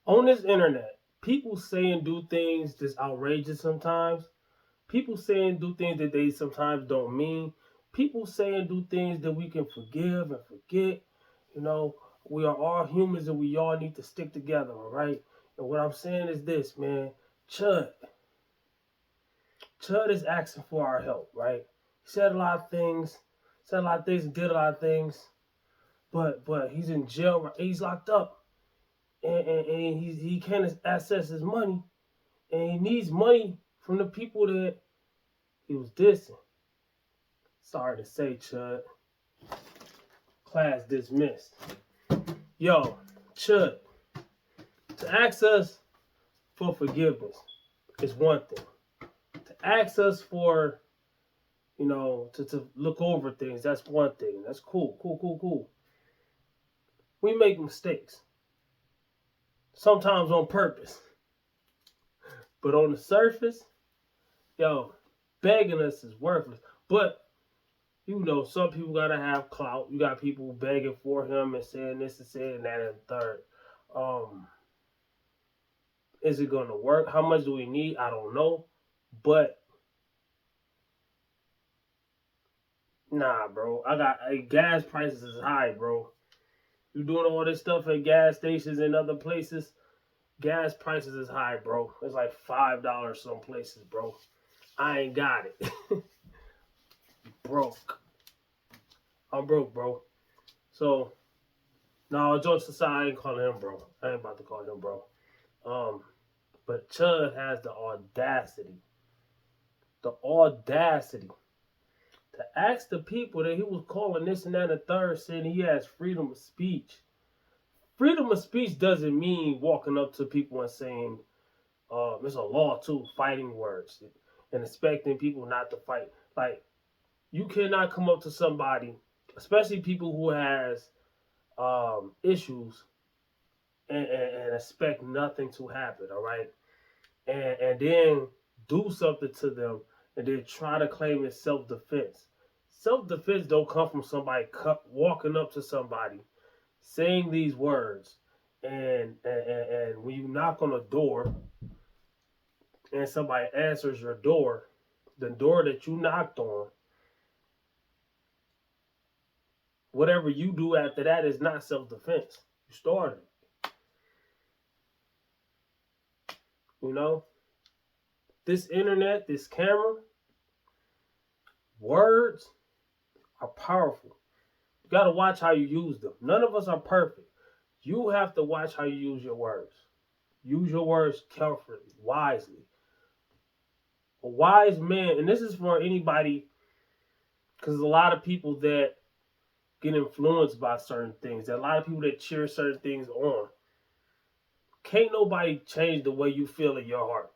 On this internet, people say and do things that's outrageous sometimes. People say and do things that they sometimes don't mean. People say and do things that we can forgive and forget. You know, we are all humans and we all need to stick together, all right? And what I'm saying is this, man. Chud. Chud is asking for our help, right? He said a lot of things and did a lot of things, but he's in jail, right? He's locked up. And he can't access his money. And he needs money from the people that he was dissing. Sorry to say, Chud. Class dismissed. Yo, Chud, to ask us for forgiveness is one thing. To ask us for, to look over things, that's one thing. That's cool, cool, cool, cool. We make mistakes. Sometimes on purpose. But on the surface, yo, begging us is worthless. But some people gotta have clout. You got people begging for him and saying this and saying that and third. Is it gonna work? How much do we need? I don't know. But nah, bro. Gas prices is high, bro. You doing all this stuff at gas stations and other places. Gas prices is high, bro. It's like $5 some places, bro. I ain't got it. Broke. I'm broke, bro. So, no, jokes aside, I ain't calling him bro. I ain't about to call him bro. But Chud has the audacity to ask the people that he was calling this and that and the third, saying he has freedom of speech. Freedom of speech doesn't mean walking up to people and saying, there's a law too, fighting words and expecting people not to fight. Like, you cannot come up to somebody, especially people who has issues, and expect nothing to happen, all right? And then do something to them and then try to claim it's self-defense. Self-defense don't come from somebody walking up to somebody, saying these words, and when you knock on a door and somebody answers your door, the door that you knocked on, whatever you do after that is not self-defense. You started. This internet, this camera, words are powerful. You got to watch how you use them. None of us are perfect. You have to watch how you use your words. Use your words carefully, wisely. A wise man, and this is for anybody, because there's a lot of people that get influenced by certain things. There are a lot of people that cheer certain things on. Can't nobody change the way you feel in your heart.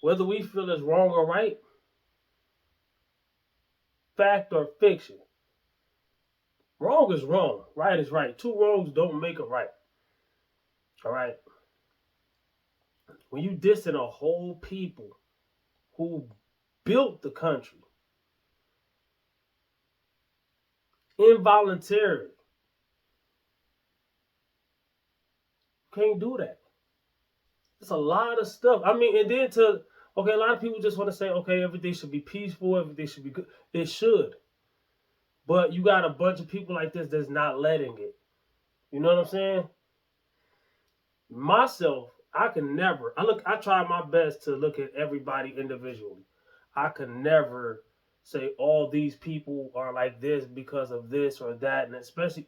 Whether we feel it's wrong or right, fact or fiction. Wrong is wrong. Right is right. Two wrongs don't make a right. All right? When you dissing a whole people who built the country involuntarily, can't do that. It's a lot of stuff. I mean, and then a lot of people just want to say, okay, everything should be peaceful, everything should be good. It should. But you got a bunch of people like this that's not letting it. You know what I'm saying? Myself, I try my best to look at everybody individually. I can never say all these people are like this because of this or that, and especially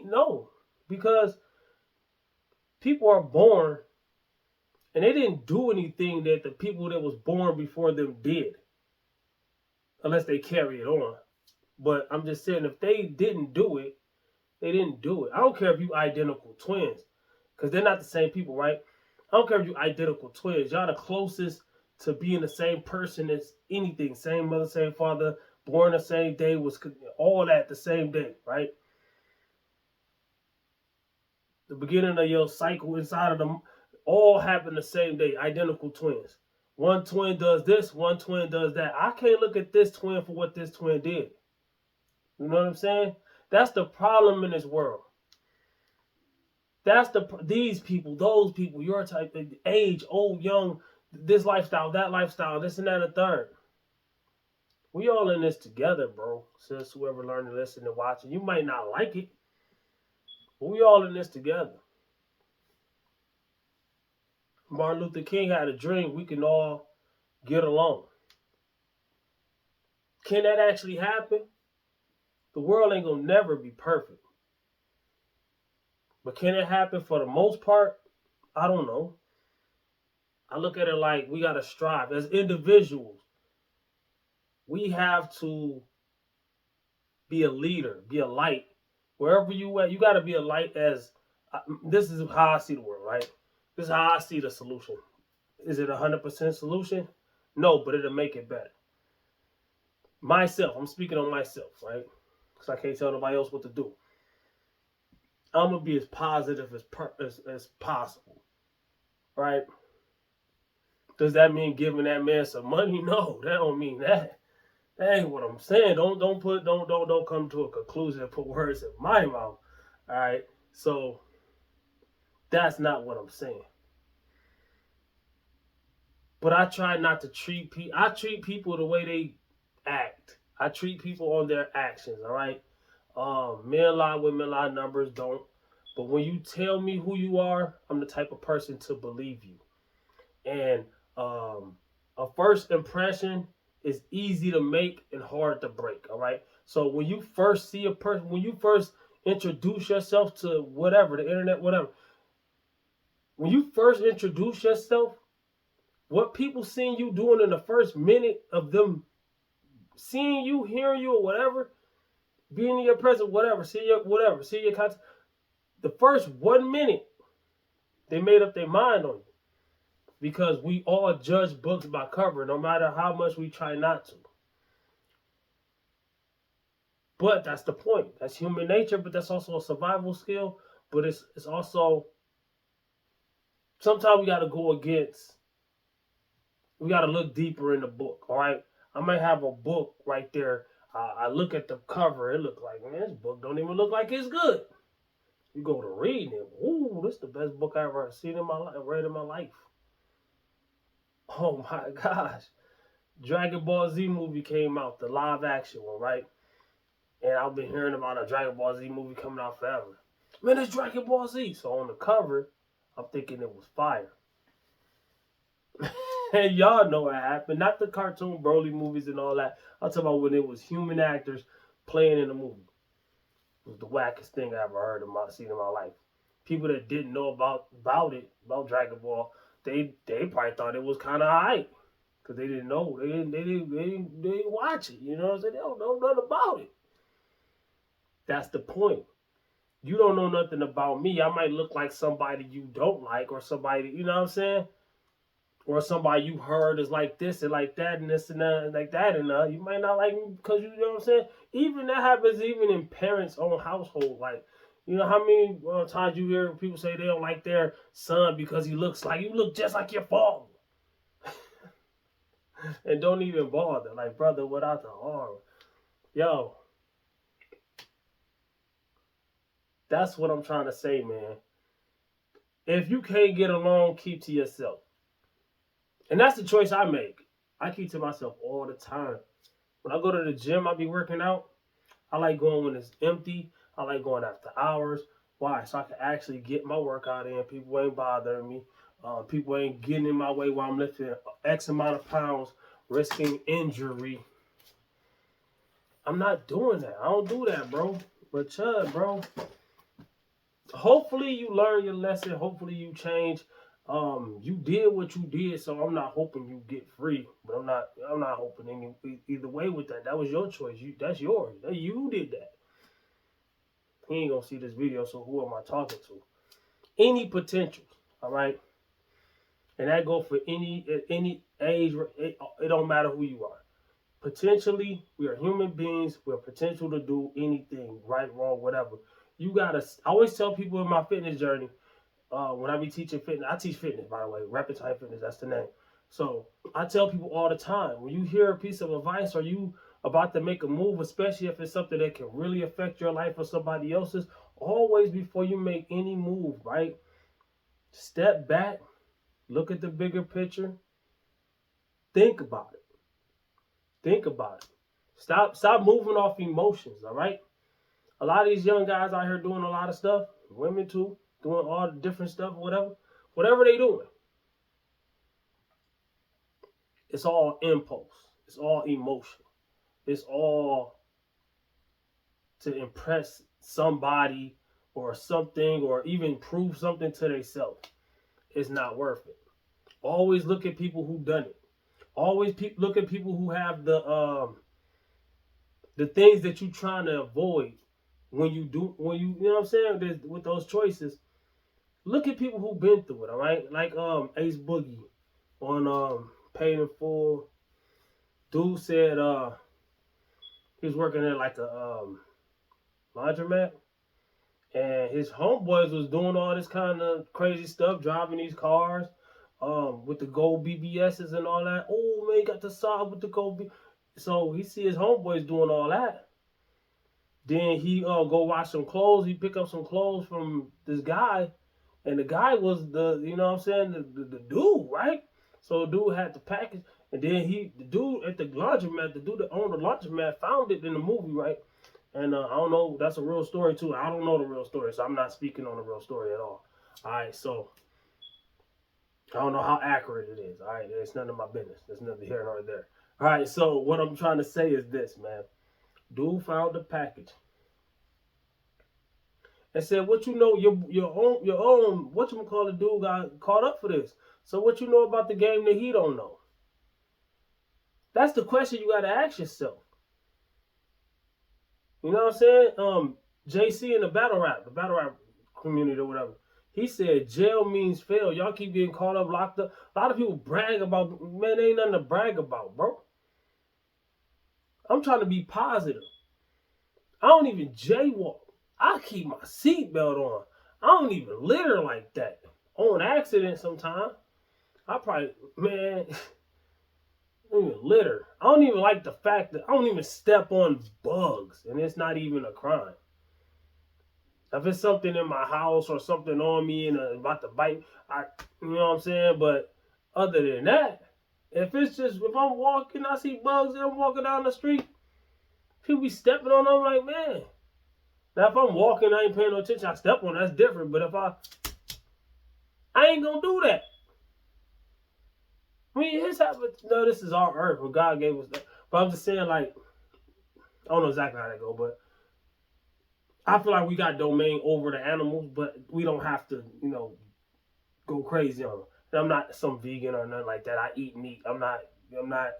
no, because people are born and they didn't do anything that the people that was born before them did, unless they carry it on. But I'm just saying, if they didn't do it, they didn't do it. I don't care if you identical twins, because they're not the same people, right? I don't care if you identical twins. Y'all the closest to being the same person as anything. Same mother, same father, born the same day, was all that the same day, right? The beginning of your cycle inside of them all happen the same day. Identical twins. One twin does this, one twin does that. I can't look at this twin for what this twin did. You know what I'm saying? That's the problem in this world. That's these people, those people, your type, age, old, young, this lifestyle, that lifestyle, this and that, and the third. We all in this together, bro. Since whoever learned to listen and watch it, you might not like it, but we all in this together. Martin Luther King had a dream we can all get along. Can that actually happen? The world ain't gonna never be perfect. But can it happen for the most part? I don't know. I look at it like we gotta strive as individuals. We have to be a leader, be a light. Wherever you at, you gotta be a light as this is how I see the world, right? This is how I see the solution. Is it 100% solution? No, but it'll make it better. Myself, I'm speaking on myself, right? Because I can't tell nobody else what to do. I'm gonna be as positive as possible, right? Does that mean giving that man some money? No, that don't mean that. That ain't what I'm saying. Don't come to a conclusion and put words in my mouth. All right. So that's not what I'm saying. But I try not to treat people. I treat people the way they act. I treat people on their actions. All right. Men lie, women lie, numbers don't. But when you tell me who you are, I'm the type of person to believe you. And a first impression is easy to make and hard to break. All right. So when you first see a person, when you first introduce yourself to whatever, the internet, whatever, when you first introduce yourself, what people seeing you doing in the first minute of them seeing you, hearing you, or whatever, being in your presence, whatever, see your content, the first 1 minute, they made up their mind on you. Because we all judge books by cover, no matter how much we try not to. But that's the point. That's human nature, but that's also a survival skill. But it's also sometimes we got to go against. We got to look deeper in the book. All right, I might have a book right there. I look at the cover. It look like, man, this book don't even look like it's good. You go to reading it. Ooh, this is the best book I ever seen in my life, read in my life. Oh my gosh. Dragon Ball Z movie came out, the live action one, right? And I've been hearing about a Dragon Ball Z movie coming out forever. Man, it's Dragon Ball Z. So on the cover, I'm thinking it was fire. And y'all know what happened. Not the cartoon Broly movies and all that. I'm talking about when it was human actors playing in the movie. It was the wackest thing I ever seen in my life. People that didn't know about Dragon Ball, they probably thought it was kind of hype. Because they didn't know. They didn't watch it. You know what I'm saying? They don't know nothing about it. That's the point. You don't know nothing about me. I might look like somebody you don't like, or somebody, you know what I'm saying? Or somebody you heard is like this and like that and this and that and like that and you might not like me because you know what I'm saying? Even that happens even in parents' own household. Like, you know how many times you hear people say they don't like their son because he looks like you look just like your father. And don't even bother. Like, brother, without the arm. Yo, that's what I'm trying to say, man. If you can't get along, keep to yourself. And that's the choice I make. I keep to myself all the time. When I go to the gym, I be working out. I like going when it's empty. I like going after hours. Why? So I can actually get my workout in. People ain't bothering me. People ain't getting in my way while I'm lifting X amount of pounds, risking injury. I'm not doing that. I don't do that, bro. But Chud, bro, hopefully you learn your lesson. Hopefully you change. You did what you did, so I'm not hoping you get free. But I'm not hoping either way with that. That was your choice. That's yours. You did that. He ain't gonna see this video, so who am I talking to? Any potentials, all right? And that go for any age. It don't matter who you are. Potentially, we are human beings. We have potential to do anything, right, wrong, whatever. You gotta. I always tell people in my fitness journey, when I be teaching fitness, I teach fitness, by the way, Repetite Fitness, that's the name. So I tell people all the time, when you hear a piece of advice or you about to make a move, especially if it's something that can really affect your life or somebody else's, Always before you make any move, right? Step back, look at the bigger picture, think about it. Think about it. Stop moving off emotions, all right? A lot of these young guys out here doing a lot of stuff, women too, doing all the different stuff, whatever they doing. It's all impulse. It's all emotion. It's all to impress somebody or something or even prove something to themselves. It's not worth it. Always look at people who done it. Always look at people who have the things that you're trying to avoid when you know what I'm saying. With those choices, look at people who've been through it. All right, like Ace Boogie on Paid in Full. Dude said he was working at like a laundromat, and his homeboys was doing all this kind of crazy stuff, driving these cars, with the gold BBSs and all that. Oh man, he got the side with the gold. So he see his homeboys doing all that. Then he go wash some clothes. He pick up some clothes from this guy, and the guy was the you know what I'm saying the dude, right? So the dude had the package, and then the dude at the laundromat, the dude that owned the laundromat, found it in the movie, right? And I don't know, that's a real story too. I don't know the real story, so I'm not speaking on the real story at all. All right, so I don't know how accurate it is. All right, it's none of my business. There's nothing here nor there. All right, so what I'm trying to say is this, man. Dude found the package and said, "What you know? Your own what you call it? Dude got caught up for this. So what you know about the game that he don't know? That's the question you got to ask yourself. You know what I'm saying? JC in the battle rap community or whatever. He said jail means fail. Y'all keep getting caught up, locked up. A lot of people brag about, man, ain't nothing to brag about, bro. I'm trying to be positive. I don't even jaywalk. I keep my seatbelt on. I don't even litter like that. On accident sometimes. I probably, man, I don't even litter. I don't even like the fact that I don't even step on bugs, and it's not even a crime. If it's something in my house or something on me and about to bite, you know what I'm saying? But other than that, if I'm walking, I see bugs and I'm walking down the street, people be stepping on them, I'm like, man. Now if I'm walking, I ain't paying no attention, I step on, that's different. But if I ain't gonna do that. I mean, no, this is our earth, what God gave us. But I'm just saying, like, I don't know exactly how that go, but I feel like we got domain over the animals, but we don't have to, go crazy on them. And I'm not some vegan or nothing like that. I eat meat. I'm not, you know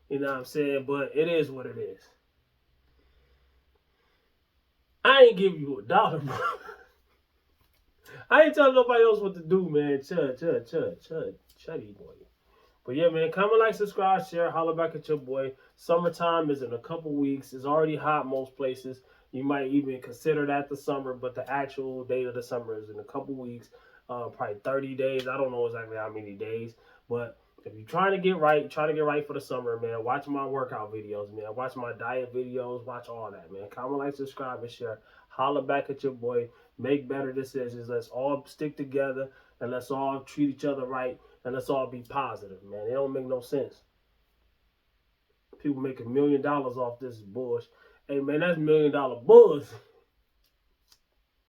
what I'm saying? But it is what it is. I ain't give you $1, bro. I ain't telling nobody else what to do, man. Chuddy boy. But yeah, man, comment, like, subscribe, share, holler back at your boy. Summertime is in a couple weeks. It's already hot most places. You might even consider that the summer, but the actual date of the summer is in a couple weeks, probably 30 days. I don't know exactly how many days, but if you're trying to get right, for the summer, man, watch my workout videos, man. Watch my diet videos. Watch all that, man. Comment, like, subscribe, and share. Holler back at your boy. Make better decisions. Let's all stick together, and let's all treat each other right, and let's all be positive, man. It don't make no sense. People make $1 million off this bullshit. Hey, man, that's $1 million bullshit.